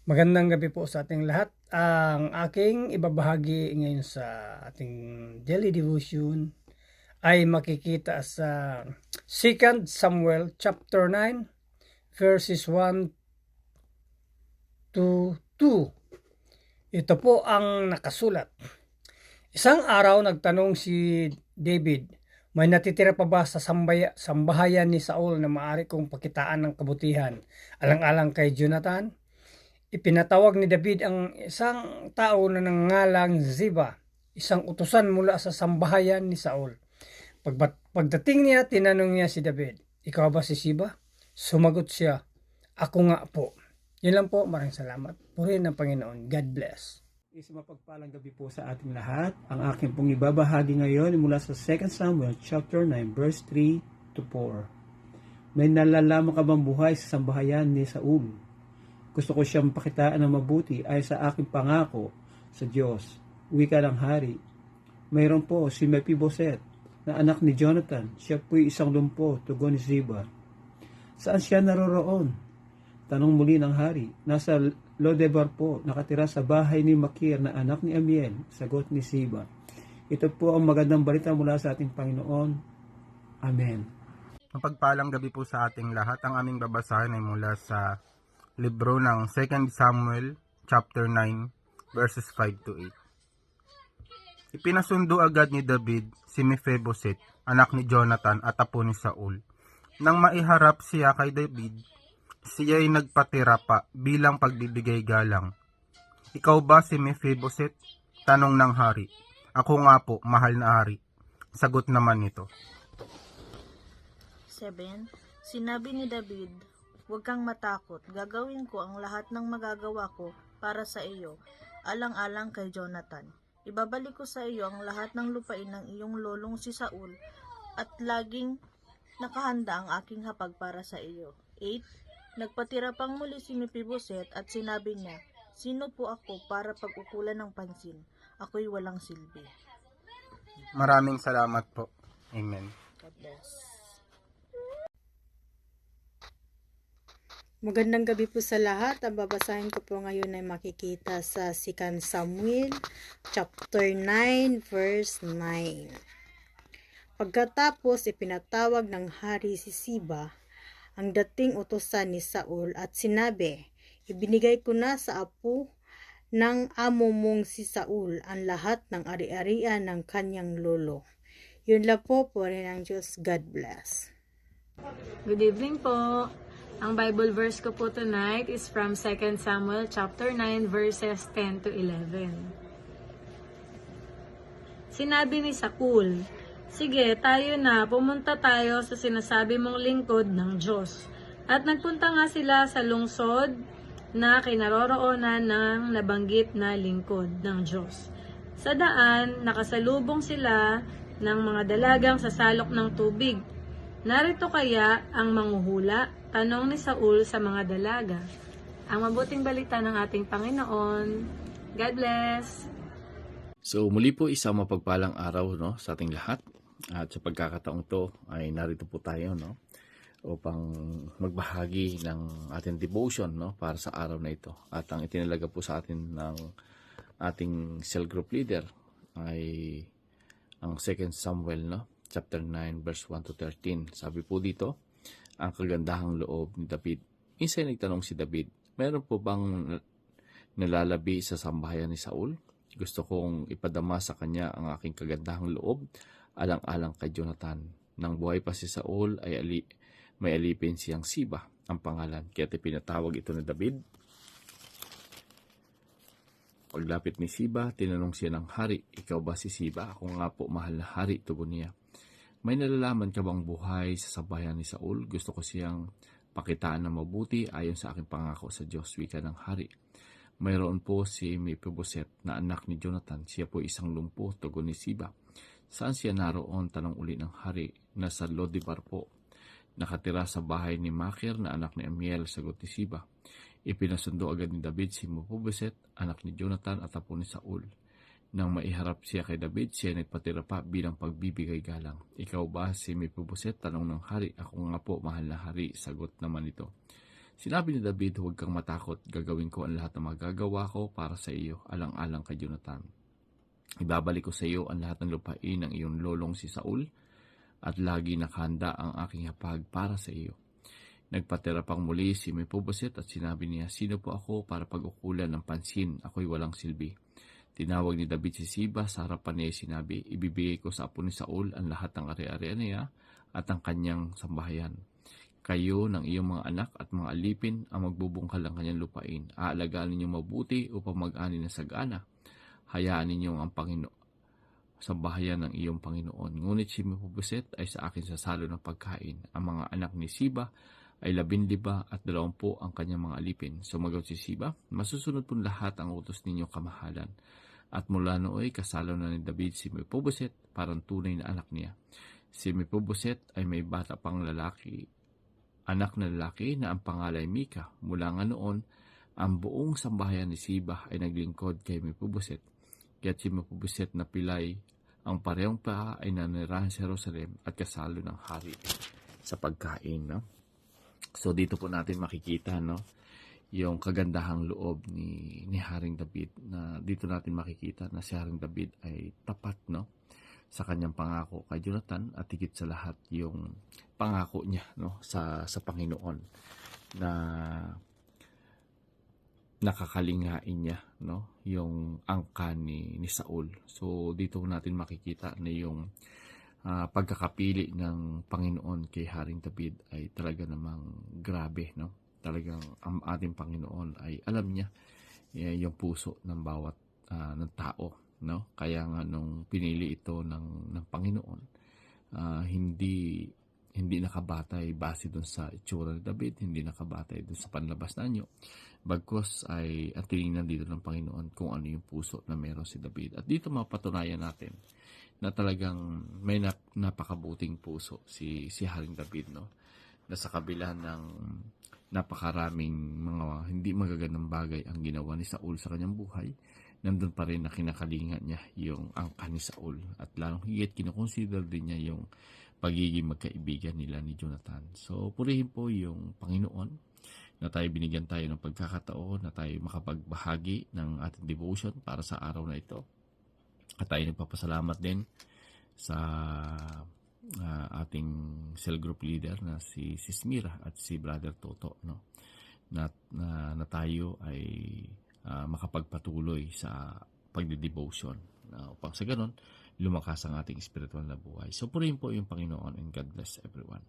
Magandang gabi po sa ating lahat. Ang aking ibabahagi ngayon sa ating daily devotion ay makikita sa 2 Samuel chapter 9 verses 1 to 2. Ito po ang nakasulat. Isang araw nagtanong si David, may natitira pa ba sa sambahayan ni Saul na maaari kong pakitaan ng kabutihan alang-alang kay Jonathan? Ipinatawag ni David ang isang tao na nangalang Ziba, isang utusan mula sa sambahayan ni Saul. Pagdating niya, tinanong niya si David, "Ikaw ba si Ziba?" Sumagot siya, "Ako nga po." Yun lang po, maraming salamat. Purihin ng Panginoon. God bless. Isang mapagpalang gabi po sa ating lahat. Ang aking pong ibabahagi ngayon mula sa 2 Samuel chapter 9 verse 3 to 4. May nalalaman ka bang buhay sa sambahayan ni Saul? Gusto ko siyang pakitaan ng mabuti ay sa aking pangako sa Diyos. Wika ng hari. Mayroon po si Mephiboset na anak ni Jonathan. Siya po'y isang lumpo, tugon ni Ziba. Saan siya naroroon? Tanong muli ng hari. Nasa Lodebar po, nakatira sa bahay ni Makir na anak ni Amiel. Sagot ni Ziba. Ito po ang magandang balita mula sa ating Panginoon. Amen. Mapagpalang gabi po sa ating lahat. Ang aming babasahin ay mula sa libro ng 2 Samuel chapter 9 verses 5 to 8. Ipinasundo agad ni David si Mephiboset, anak ni Jonathan at apo ni Saul. Nang maiharap siya kay David, siya ay nagpatira pa bilang pagbibigay galang. "Ikaw ba si Mephiboset?" tanong ng hari. "Ako nga po, mahal na hari," sagot naman nito. 7. Sinabi ni David, "Huwag kang matakot, gagawin ko ang lahat ng magagawa ko para sa iyo, alang-alang kay Jonathan. Ibabalik ko sa iyo ang lahat ng lupain ng iyong lolong si Saul, at laging nakahanda ang aking hapag para sa iyo." 8. Nagpatira pang muli si Mephiboset at sinabi niya, "Sino po ako para pag-ukulan ng pansin? Ako'y walang silbi." Maraming salamat po. Amen. God bless. Magandang gabi po sa lahat. Ang babasahin ko po ngayon ay makikita sa 2 Samuel chapter 9 verse 9. Pagkatapos ipinatawag ng hari si Ziba, ang dating utusan ni Saul, at sinabi, "Ibinigay ko na sa apo ng amo mong si Saul ang lahat ng ari-arian ng kanyang lolo." Yun lang po rin ng Diyos. God bless. Good evening po. Ang Bible verse ko po tonight is from 2 Samuel chapter 9 verses 10 to 11. Sinabi ni Saul, "Sige, tayo na, pumunta tayo sa sinasabi mong lingkod ng Diyos." At nagpunta nga sila sa lungsod na kinaroroonan ng nabanggit na lingkod ng Diyos. Sa daan, nakasalubong sila ng mga dalagang sasalok ng tubig. "Narito kaya ang manghuhula?" tanong ni Saul sa mga dalaga. Ang mabuting balita ng ating Panginoon. God bless! So muli po isang mapagpalang araw, no, sa ating lahat. At sa pagkakataong to ay narito po tayo, no, upang magbahagi ng ating devotion, no, para sa araw na ito. At ang itinalaga po sa atin ng ating cell group leader ay ang 2 Samuel, no, chapter 9 verse 1 to 13. Sabi po dito, ang kagandahang loob ni David. Minsan nagtanong si David, meron po bang nalalabi sa sambahayan ni Saul? Gusto kong ipadama sa kanya ang aking kagandahang loob alang-alang kay Jonathan. Nang buhay pa si Saul ay may alipin siyang Ziba ang pangalan. Kaya pinatawag ito ni David. Paglapit ni Ziba, tinanong siya ng hari, "Ikaw ba si Ziba?" "Ako nga po, mahal na hari," tugon niya. "May nalalaman ka bang buhay sa sambahayan ni Saul? Gusto ko siyang pakitaan ng mabuti ayon sa aking pangako sa Diyos." Wika ng hari. "Mayroon po si Mephiboset na anak ni Jonathan. Siya po isang lumpo," tugon ni Ziba. "Saan siya naroon?" tanong uli ng hari. "Nasa Lodebar po. Nakatira sa bahay ni Makir na anak ni Amiel," sagot ni Ziba. Ipinasundo agad ni David si Mephiboset, anak ni Jonathan at apo ni Saul. Nang maiharap siya kay David, siya nagpatira pa bilang pagbibigay galang. "Ikaw ba si Mephiboset?" tanong ng hari. "Ako nga po, mahal na hari," sagot naman ito. Sinabi ni David, huwag kang matakot, gagawin ko ang lahat ng magagawa ko para sa iyo, alang-alang kay Jonathan. Ibabalik ko sa iyo ang lahat ng lupain ng iyong lolong si Saul, at lagi nakahanda ang aking hapag para sa iyo. Nagpatira pang muli si Mephibosheth at sinabi niya, sino po ako para pag-ukulan ng pansin? Ako'y walang silbi. Tinawag ni David si Siba sa harapan niya, sinabi, ibibigay ko sa apo ni Saul ang lahat ng ari-arian niya at ang kanyang sambahayan. Kayo ng iyong mga anak at mga alipin ang magbubungkal ng kanyang lupain. Aalagaan ninyong mabuti upang mag-ani na sagana. Hayaan ninyong ang sa bahayan ng iyong Panginoon. Ngunit si Mephibosheth ay sa akin sasalo ng pagkain. Ang mga anak ni Siba ay 15 at 20 ang kanyang mga alipin. Sumagot si Siba, masusunod po lahat ang utos ninyong kamahalan. At mula nooy kasalo na ni David si Mephibosheth, parang tunay na anak niya. Si Mephibosheth ay may bata pang anak na lalaki na ang pangalan ay Mika. Mula nga noon, ang buong sambahayan ni Siba ay naglingkod kay Mephibosheth. Kaya't si Mephibosheth na pilay ang parehong paa ay nanirahan sa Jerusalem at kasalo ng hari sa pagkain. No? So dito po natin makikita yung kagandahang loob ni Haring David, na dito natin makikita na si Haring David ay tapat sa kanyang pangako kay Jonathan, at higit sa lahat yung pangako niya sa Panginoon na nakakalingain niya yung angkan ni Saul. So dito natin makikita na yung pagkakapili ng Panginoon kay Haring David ay talaga namang grabe. Talagang ang ating Panginoon ay alam niya yung puso ng bawat ng tao. Kaya nga nung pinili ito ng Panginoon, hindi nakabatay base dun sa itsura ni David, hindi nakabatay dun sa panlabas na anyo. Bagkus ay ang tinignan dito ng Panginoon kung ano yung puso na meron si David. At dito mapatunayan natin na talagang may napakabuting puso si Haring David, na sa kabila ng napakaraming mga hindi magagandang bagay ang ginawa ni Saul sa kanyang buhay, nandun pa rin na kinakalingan niya yung angkan ni Saul, at lalong higit kinoconsider din niya yung pagiging magkaibigan nila ni Jonathan. So purihin po yung Panginoon na tayo binigyan tayo ng pagkakataon na tayo makapagbahagi ng ating devotion para sa araw na ito. At tayo nagpapasalamat din sa ating cell group leader na si Smira at si Brother Toto, na tayo ay makapagpatuloy sa pagde-devotion upang sa ganon lumakas ang ating spiritual na buhay. So purihin po yung Panginoon, and God bless everyone.